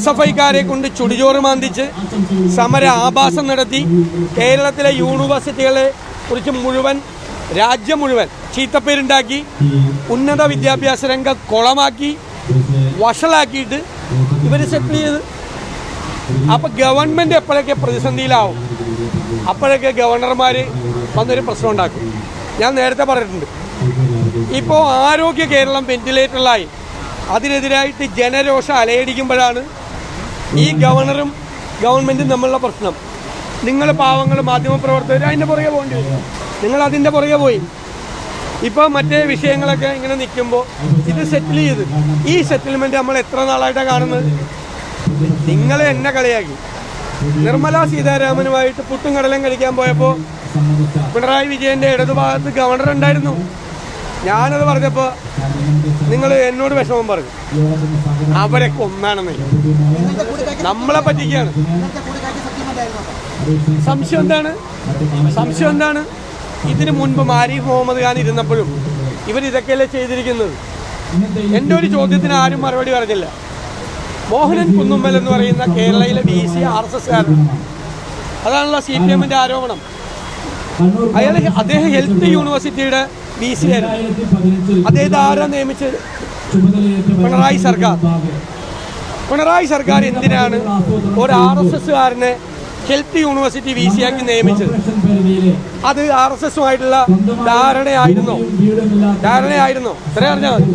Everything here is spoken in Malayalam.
SFIക്കാരെ കൊണ്ട് ചുടിചോറ് മാന്തിച്ച് സമര ആഭാസം നടത്തി കേരളത്തിലെ യൂണിവേഴ്സിറ്റികളെ കുറിച്ച് മുഴുവൻ രാജ്യം മുഴുവൻ ചീത്തപ്പേരുണ്ടാക്കി ഉന്നത വിദ്യാഭ്യാസ രംഗം കുളമാക്കി വഷളാക്കിയിട്ട് ഇവർ സെറ്റിൽ ചെയ്ത്. അപ്പോൾ ഗവൺമെൻറ് എപ്പോഴൊക്കെ പ്രതിസന്ധിയിലാവും അപ്പോഴൊക്കെ ഗവർണർമാർ വന്നൊരു പ്രശ്നം ഉണ്ടാക്കും. ഞാൻ നേരത്തെ പറഞ്ഞിട്ടുണ്ട്. ഇപ്പോൾ ആരോഗ്യ കേരളം വെന്റിലേറ്ററിലായി. അതിനെതിരായിട്ട് ജനരോഷം അലയടിക്കുമ്പോഴാണ് ഈ ഗവർണറും ഗവൺമെൻറ്റും തമ്മിലുള്ള പ്രശ്നം. നിങ്ങൾ പാവങ്ങൾ മാധ്യമപ്രവർത്തകർ അതിൻ്റെ പുറകെ പോകേണ്ടി വരും. നിങ്ങൾ അതിൻ്റെ പുറകെ പോയി. ഇപ്പോൾ മറ്റേ വിഷയങ്ങളൊക്കെ ഇങ്ങനെ നിൽക്കുമ്പോൾ ഇത് സെറ്റിൽ ചെയ്ത് ഈ സെറ്റിൽമെൻറ്റ് നമ്മൾ എത്ര നാളായിട്ടാണ് കാണുന്നത്? നിങ്ങൾ എന്നെ കളിയാക്കി. നിർമ്മല സീതാരാമനുമായിട്ട് പുട്ടും കടലും കഴിക്കാൻ പോയപ്പോൾ പിണറായി വിജയൻ്റെ ഇടതുഭാഗത്ത് ഗവർണർ ഉണ്ടായിരുന്നു. ഞാനത് പറഞ്ഞപ്പോൾ നിങ്ങൾ എന്നോട് വിഷമം പറഞ്ഞു. അവരൊക്കെ ഒന്നാണെന്ന്. നമ്മളെ പറ്റിക്കാണ്. സംശയം എന്താണ്? ഇതിനു മുൻപ് ആരിഫ് മുഹമ്മദ് ഖാൻ ഇരുന്നപ്പോഴും ഇവരിതൊക്കെയല്ലേ ചെയ്തിരിക്കുന്നത്. എൻ്റെ ഒരു ചോദ്യത്തിന് ആരും മറുപടി പറഞ്ഞില്ല. മോഹനൻ കുന്നുമ്മൽ എന്ന് പറയുന്ന കേരളയിലെ VC RSSകാരനാണ്. അതാണല്ലോ CPMൻ്റെ ആരോപണം. അദ്ദേഹം ഹെൽത്ത് യൂണിവേഴ്സിറ്റിയുടെ VC ആയിരുന്നു. അദ്ദേഹത്തെ ആരാ നിയമിച്ചത്? പിണറായി സർക്കാർ എന്തിനാണ് ഒരു RSSകാരനെ ഹെൽത്ത് യൂണിവേഴ്സിറ്റി VC ആക്കി നിയമിച്ചത്? അത് RSSുമായിട്ടുള്ള ധാരണയായിരുന്നോ? ഇത്രയും അറിഞ്ഞാൽ മതി.